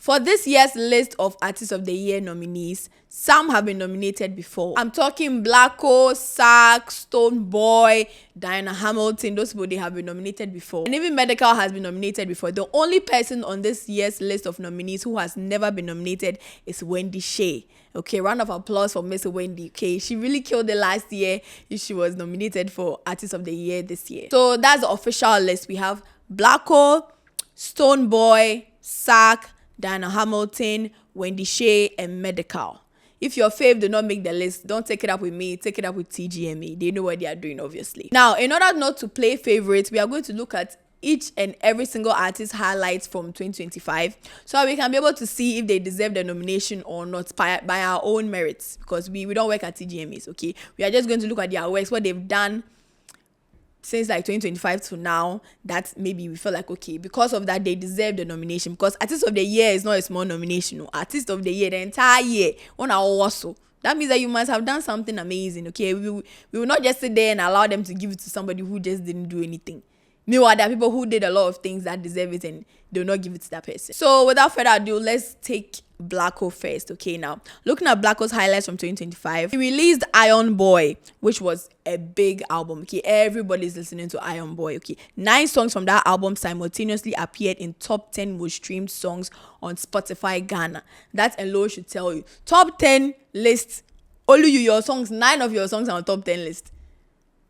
For this year's list of Artist of the Year nominees, some have been nominated before. I'm talking Blacko, Sack, Stonebwoy, Diana Hamilton. Those people, they have been nominated before. And even Medical has been nominated before. The only person on this year's list of nominees who has never been nominated is Wendy Shea. Okay, round of applause for Miss Wendy. Okay, she really killed it last year. She was nominated for Artist of the Year this year. So that's the official list. We have Blacko, Stonebwoy, Sack, Diana Hamilton, Wendy Shea, and Medical. If your fave did not make the list, don't take it up with me, take it up with TGMA. They know what they are doing, obviously. Now, in order not to play favorites, we are going to look at each and every single artist highlights from 2025, so we can be able to see if they deserve the nomination or not by our own merits, because we don't work at TGMAs, okay? We are just going to look at their works, what they've done since like 2025 to now, that maybe we feel like, okay, because of that they deserve the nomination, because Artist of the Year is not a small nomination. No. Artist of the Year, the entire year, on our also. That means that you must have done something amazing, okay? We will not just sit there and allow them to give it to somebody who just didn't do anything. Meanwhile, there are people who did a lot of things that deserve it and they will not give it to that person. So without further ado, let's take Blacko first. Okay, now looking at Blacko's highlights from 2025, he released Iron Boy, which was a big album. Okay, everybody's listening to Iron Boy. Okay, 9 songs from that album simultaneously appeared in top 10 most streamed songs on Spotify Ghana. That alone should tell you. Top 10 list, only your songs, 9 of your songs are on top 10 list.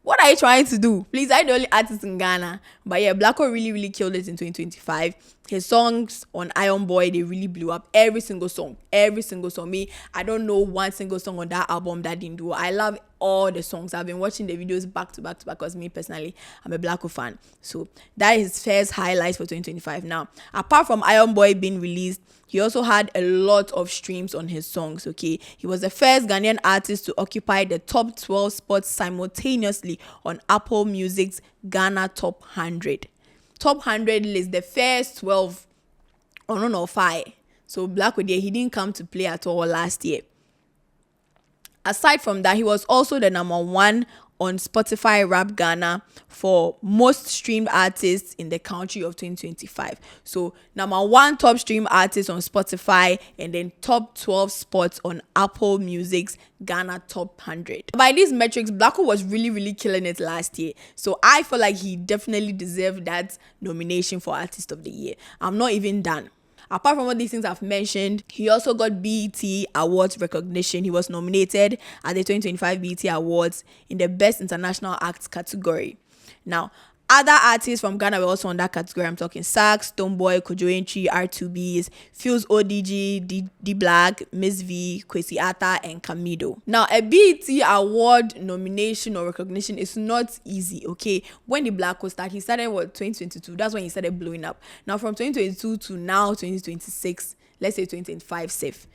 What are you trying to do? Please, I'm the only artist in Ghana. But yeah, Blacko really killed it in 2025. His songs on Iron Boy, they really blew up. Every single song. Me, I don't know one single song on that album that didn't do. I love all the songs. I've been watching the videos back to back because me personally, I'm a Blacko fan. So that is his first highlights for 2025. Now, apart from Iron Boy being released, he also had a lot of streams on his songs, okay? He was the first Ghanaian artist to occupy the top 12 spots simultaneously on Apple Music's Ghana Top 100. Top 100 list, the first 12 on or 5. So Blacko, he didn't come to play at all last year. Aside from that, he was also the number 1 on Spotify Rap Ghana for most streamed artists in the country of 2025. So number 1 top streamed artist on Spotify, and then top 12 spots on Apple Music's Ghana Top 100. By these metrics, Blacko was really killing it last year. So I feel like he definitely deserved that nomination for Artist of the Year. I'm not even done. Apart from all these things I've mentioned, he also got BET Awards recognition. He was nominated at the 2025 BET Awards in the Best International Act category. Now, other artists from Ghana were also on that category. I'm talking Sax, Stonebwoy, Kojo Entry, R2Bs, Fuse ODG, D Black, Miss V, Kwesi Arthur, and Camido. Now, a BET Award nomination or recognition is not easy, okay? When the Blacko started, he started 2022. That's when he started blowing up. Now, from 2022 to now 2026, let's say 2025 safe.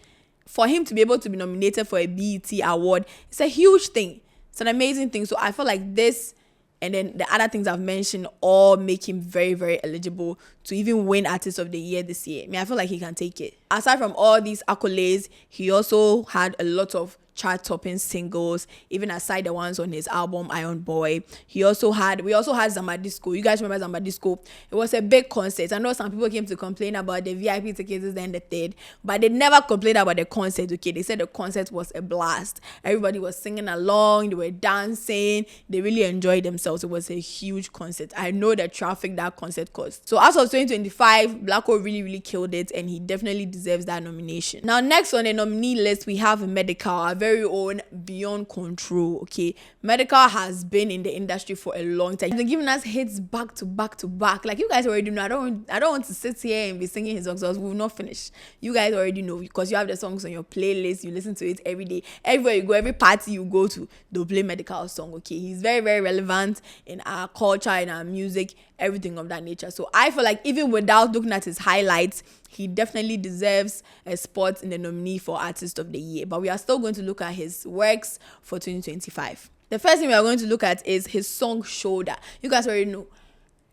For him to be able to be nominated for a BET Award, it's a huge thing. It's an amazing thing. So I feel like this, and then the other things I've mentioned, all make him very eligible to even win Artist of the Year this year. I feel like he can take it. Aside from all these accolades, he also had a lot of chart-topping singles, even aside the ones on his album Iron Boy. We also had Zamba Disco. You guys remember Zamba Disco? It was a big concert. I know some people came to complain about the VIP tickets and the third, but they never complained about the concert, okay? They said the concert was a blast. Everybody was singing along, they were dancing, they really enjoyed themselves. It was a huge concert. I know the traffic that concert caused. So as of 2025, Blacko really killed it, and he definitely deserves that nomination. Now, next on the nominee list, we have Medical, our very own Beyond Control. Okay, Medical has been in the industry for a long time. He's been giving us hits back to back. Like, you guys already know. I don't want to sit here and be singing his songs. We will not finish. You guys already know, because you have the songs on your playlist. You listen to it every day. Everywhere you go, every party you go to, they'll play Medical song. Okay, he's very relevant in our culture, in our music, everything of that nature. So I feel like even without looking at his highlights, he definitely deserves a spot in the nominee for Artist of the Year. But we are still going to look at his works for 2025. The first thing we are going to look at is his song Shoulder. You guys already know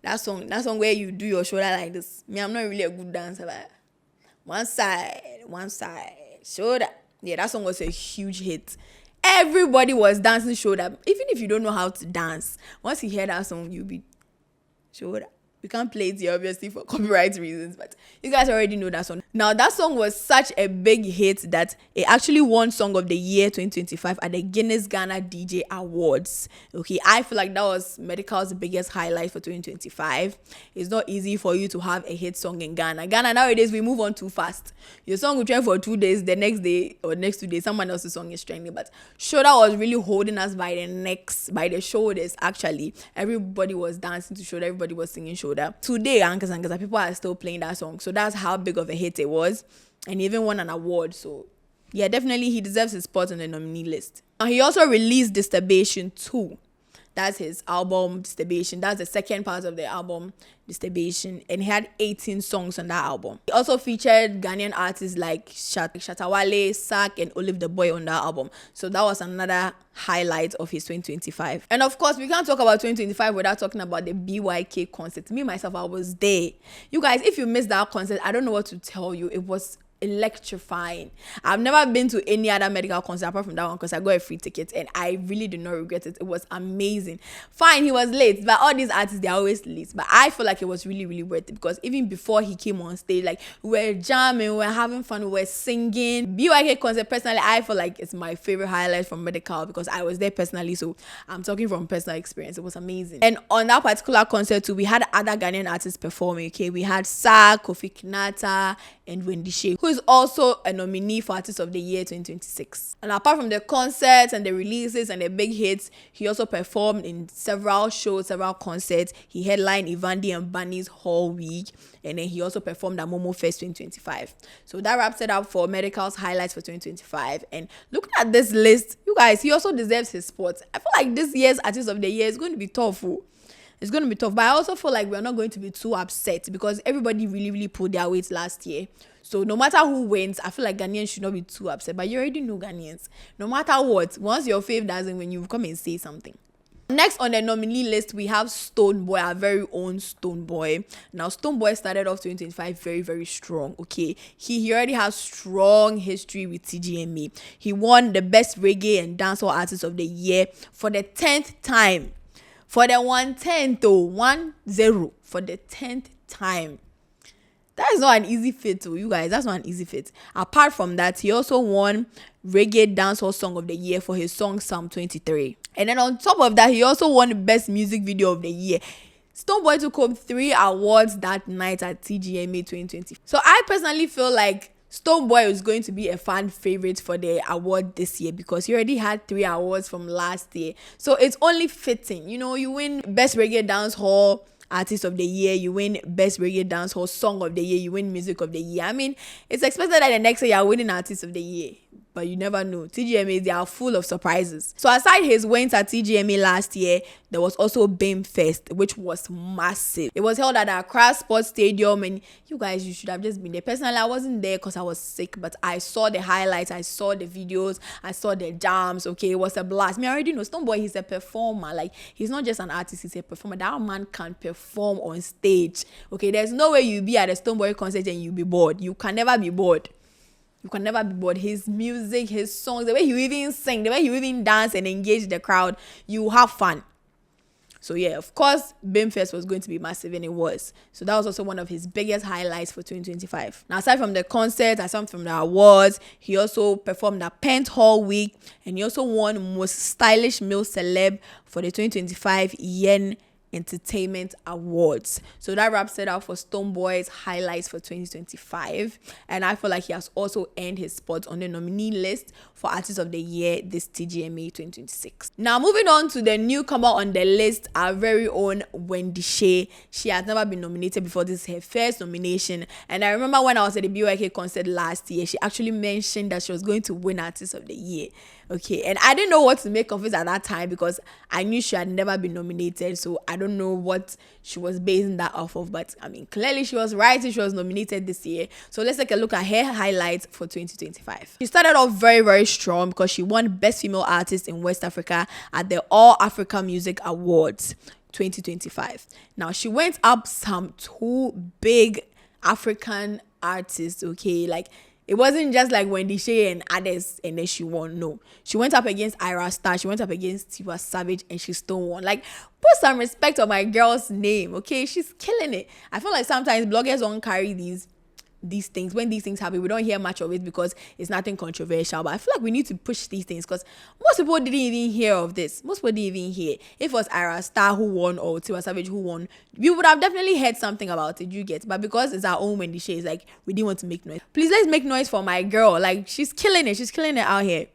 that song where you do your shoulder like this. I'm not really a good dancer, but one side, shoulder. Yeah, that song was a huge hit. Everybody was dancing shoulder. Even if you don't know how to dance, once you hear that song, you'll be shoulder. We can't play it here, obviously, for copyright reasons, but you guys already know that song. Now, that song was such a big hit that it actually won Song of the Year 2025 at the Guinness Ghana DJ Awards. Okay, I feel like that was Medical's biggest highlight for 2025. It's not easy for you to have a hit song in Ghana. Ghana, nowadays, we move on too fast. Your song will trend for 2 days, the next day or next 2 days, someone else's song is trending. But Shoulder was really holding us by the necks, by the shoulders, actually. Everybody was dancing to Shoulder, everybody was singing Shoulder. Today, Ankas, people are still playing that song. So that's how big of a hit it was. And he even won an award. So yeah, definitely he deserves his spot on the nominee list. Now, he also released Disturbation 2. That's his album, Disturbation. That's the second part of the album, Disturbation. And he had 18 songs on that album. He also featured Ghanaian artists like Shatawale, Sak, and Olive the Boy on that album. So that was another highlight of his 2025. And of course, we can't talk about 2025 without talking about the BYK concert. Me, myself, I was there. You guys, if you missed that concert, I don't know what to tell you. It was electrifying. I've never been to any other medical concert apart from that one because I got a free ticket and I really do not regret it. It was amazing. Fine, he was late, but all these artists, they're always late. But I feel like it was really, really worth it because even before he came on stage, like, we were jamming, we were having fun, we were singing. BYK concert, personally, I feel like it's my favorite highlight from medical because I was there personally, so I'm talking from personal experience. It was amazing. And on that particular concert too, we had other Ghanaian artists performing. Okay, we had Sak, Kofi Kinata, and Wendy Shea, who is also a nominee for Artist of the Year 2026. And apart from the concerts and the releases and the big hits, he also performed in several shows, several concerts. He headlined Ivandi and Bunny's Hall Week, and then he also performed at Momo Fest 2025. So that wraps it up for Medical's highlights for 2025. And looking at this list, you guys, he also deserves his spot. I feel like this year's Artist of the Year is going to be tough. It's going to be tough, but I also feel like we're not going to be too upset because everybody really, really pulled their weight last year. So no matter who wins, I feel like Ghanaians should not be too upset. But you already know Ghanaians. No matter what, once your fave doesn't win, you come and say something. Next on the nominee list, we have Stonebwoy, our very own Stonebwoy. Now, Stonebwoy started off 2025 very, very strong, okay? He already has strong history with TGMA. He won the Best Reggae and Dancehall Artist of the Year for the 10th time. For the 110 to 1-0 for the 10th time. That is not an easy feat, you guys. That's not an easy feat. Apart from that, he also won Reggae Dancehall Song of the Year for his song Psalm 23. And then on top of that, he also won Best Music Video of the Year. Stonebwoy took home 3 awards that night at TGMA 2020. So I personally feel like Stonebwoy is going to be a fan favorite for the award this year because he already had 3 awards from last year. So it's only fitting. You know, you win Best Reggae Dancehall Artist of the Year, you win Best Reggae Dancehall Song of the Year, you win Music of the Year. I mean, it's expected that the next year you're winning Artist of the Year. But you never know. TGMA, they are full of surprises. So aside his wins at TGMA last year, there was also BIM Fest, which was massive. It was held at the Accra Sports Stadium, and you guys, you should have just been there. Personally, I wasn't there because I was sick, but I saw the highlights, I saw the videos, I saw the jams. Okay, it was a blast. Me, I already know Stonebwoy, he's a performer. Like, he's not just an artist, he's a performer. That man can perform on stage. Okay, there's no way you'll be at a Stonebwoy concert and you'll be bored. You can never be bored. You can never be bored. His music, his songs, the way he even sing, the way he even dance and engage the crowd, you have fun. So yeah, of course, BIM Fest was going to be massive, and it was. So that was also one of his biggest highlights for 2025. Now, aside from the concert, aside from the awards, he also performed at Pent Hall Week, and he also won Most Stylish Male Celeb for the 2025 Yen Entertainment Awards. So that wraps it up for Stonebwoy's highlights for 2025, and I feel like he has also earned his spot on the nominee list for Artist of the Year this TGMA 2026. Now, moving on to the newcomer on the list, our very own Wendy Shea. She has never been nominated before. This is her first nomination, and I remember when I was at the BYK concert last year, she actually mentioned that she was going to win Artist of the Year. Okay, and I didn't know what to make of it at that time because I knew she had never been nominated, so I don't know what she was basing that off of, but I mean, clearly she was right. She was nominated this year. So let's take a look at her highlights for 2025. She started off very, very strong because she won Best Female Artist in West Africa at the All Africa Music Awards 2025. Now, she went up some 2 big African artists, okay, like It wasn't just like Wendy Shay and others and then she won. No. She went up against Ira Star. She went up against Tiwa Savage and she still won. Like, put some respect on my girl's name, okay? She's killing it. I feel like sometimes bloggers don't carry these things. When these things happen, we don't hear much of it because it's nothing controversial, but I feel like we need to push these things because most people didn't even hear of this. Most people didn't even hear. If it was Ira Star who won or Tiwa Savage who won, we would have definitely heard something about it, you get, but because it's our own Wendy Shay, it's like we didn't want to make noise. Please, let's make noise for my girl. Like, she's killing it out here.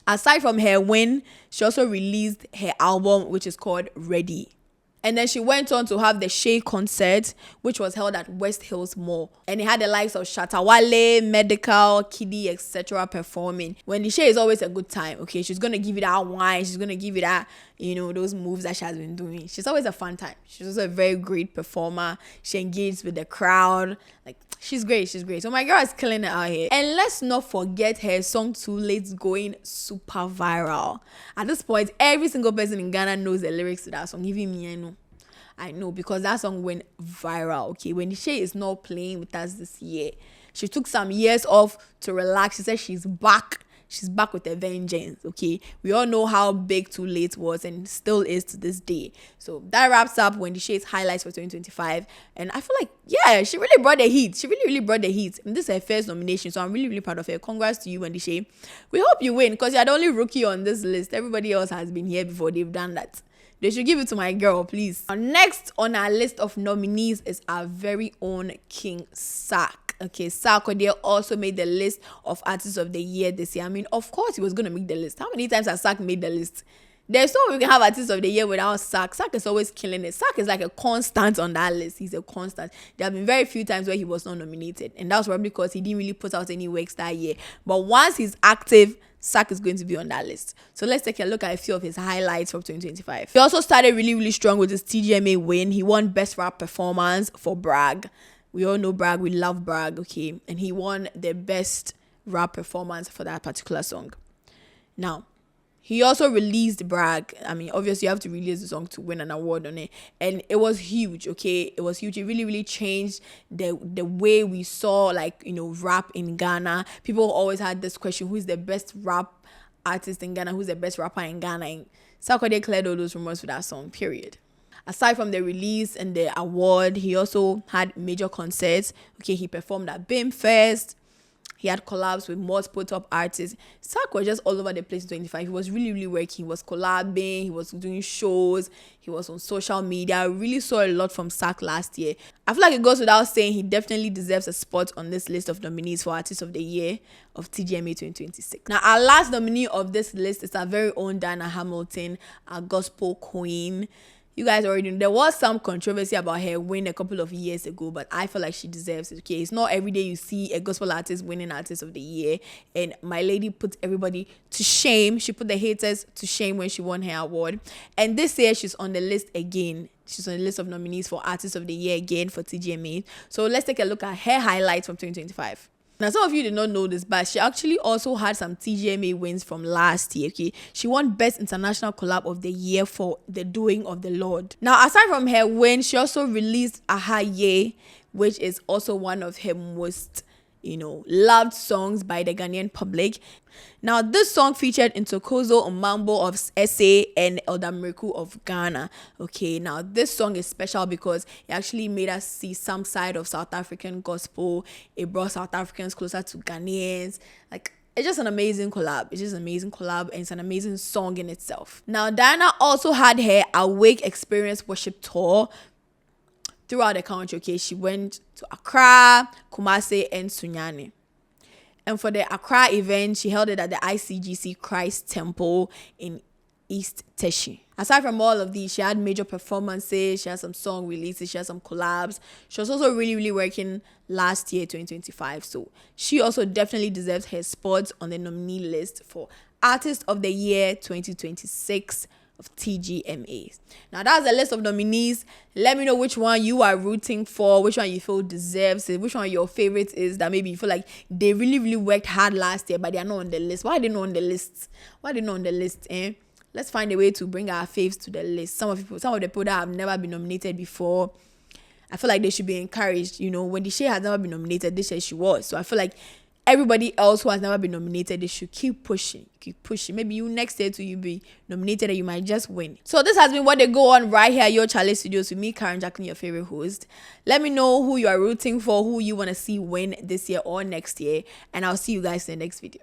Aside from her win, she also released her album, which is called Ready. And then she went on to have the Shay concert, which was held at West Hills Mall. And it had the likes of Shatawale, Medical, Kiddy, etc. performing. Wendy Shay is always a good time, okay? She's going to give you that wine. She's going to give you that, those moves that she has been doing. She's always a fun time. She's also a very great performer. She engages with the crowd. Like, she's great. So my girl is killing it out here. And let's not forget her song Too Late going super viral. At this point, every single person in Ghana knows the lyrics to that song. Even me, I know because that song went viral, okay? Wendy Shay is not playing with us this year. She took some years off to relax. She said she's back. She's back with a vengeance, okay? We all know how big Too Late was and still is to this day. So that wraps up Wendy Shay's highlights for 2025. And I feel like, yeah, she really brought the heat. She really brought the heat. And this is her first nomination, so I'm really proud of her. Congrats to you, Wendy Shay. We hope you win because you're the only rookie on this list. Everybody else has been here before. They've done that. They should give it to my girl, please. Next on our list of nominees is our very own King Sark. Okay, Sark also made the list of Artists of the Year this year. I mean, of course he was going to make the list. How many times has Sark made the list? There's no way we can have Artists of the Year without Sark. Sark is always killing it. Sark is like a constant on that list. He's a constant. There have been very few times where he was not nominated. And that was probably because he didn't really put out any works that year. But once he's active, Sark is going to be on that list. So let's take a look at a few of his highlights from 2025. He also started really strong with his TGMA win. He won Best Rap Performance for Bragg. We all know Bragg. We love Bragg, okay? And he won the Best Rap Performance for that particular song. Now, he also released Bragg. I mean, obviously, you have to release the song to win an award on it. And it was huge, okay? It was huge. It really changed the way we saw, rap in Ghana. People always had this question, who's the best rap artist in Ghana? Who's the best rapper in Ghana? And Sarkodie cleared all those rumors for that song, period. Aside from the release and the award, he also had major concerts. Okay, he performed at BIMFest. He had collabs with multiple top artists. Sark was just all over the place in 2025. He was really working. He was collabing. He was doing shows. He was on social media. I really saw a lot from Sark last year. I feel like it goes without saying he definitely deserves a spot on this list of nominees for Artist of the Year of TGMA 2026. Now, our last nominee of this list is our very own Diana Hamilton, our gospel queen. You guys already know there was some controversy about her win a couple of years ago, but I feel like she deserves it. Okay, it's not every day you see a gospel artist winning Artist of the Year, and my lady put everybody to shame. She put the haters to shame when she won her award, and this year she's on the list again. She's on the list of nominees for Artist of the Year again for TGMA. So let's take a look at her highlights from 2025. Now, some of you did not know this, but she actually also had some TGMA wins from last year, okay? She won Best International Collab of the Year for The Doing of the Lord. Now, aside from her win, she also released Aha Ye, which is also one of her most, loved songs by the Ghanaian public. Now, this song featured Ntokozo Omambo of SA and Elder Miracle of Ghana. Okay, now this song is special because it actually made us see some side of South African gospel. It brought South Africans closer to Ghanaians. It's just an amazing collab. And it's an amazing song in itself. Now, Diana also had her Awake Experience Worship Tour throughout the country. Okay, she went to Accra, Kumasi, and Sunyani. And for the Accra event, she held it at the ICGC Christ Temple in East Teshi. Aside from all of these, she had major performances, she had some song releases, she had some collabs. She was also really working last year, 2025. So she also definitely deserves her spot on the nominee list for Artist of the Year 2026 of TGMA. Now, that's the list of nominees. Let me know which one you are rooting for, which one you feel deserves it, which one your favorite is that maybe you feel like they really worked hard last year, but they are not on the list. Why are they not on the list? Let's find a way to bring our faves to the list. Some of the people that have never been nominated before. I feel like they should be encouraged. You know, when the Shay has never been nominated, this year she was. So I feel like everybody else who has never been nominated, they should keep pushing. Maybe you next year to you be nominated and you might just win. So this has been what they go on right here at your Charlie Studios with me, Karen Jacqueline, your favorite host. Let me know who you are rooting for, who you want to see win this year or next year, and I'll see you guys in the next video.